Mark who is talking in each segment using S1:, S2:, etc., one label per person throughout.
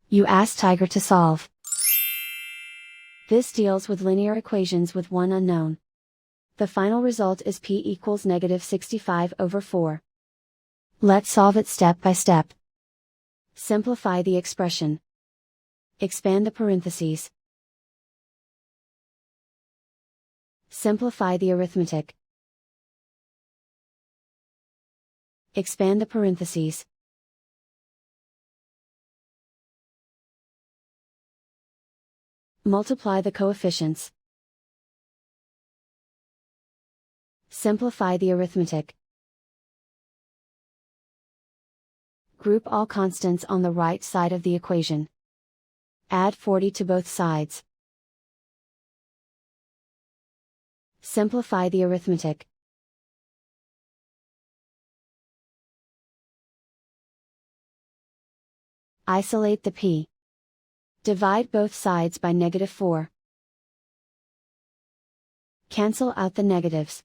S1: You ask Tiger to solve. This deals with linear equations with one unknown. The final result is p equals -65/4. Let's solve it step by step. Simplify the expression. Expand the parentheses. Simplify the arithmetic. Expand the parentheses. Multiply the coefficients. Simplify the arithmetic. Group all constants on the right side of the equation. Add 40 to both sides. Simplify the arithmetic. Isolate the p. Divide both sides by -4. Cancel out the negatives.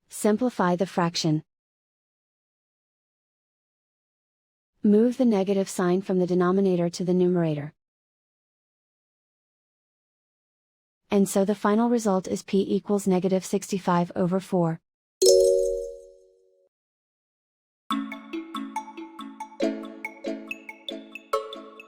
S1: Simplify the fraction. Move the negative sign from the denominator to the numerator. And so the final result is p equals -65/4.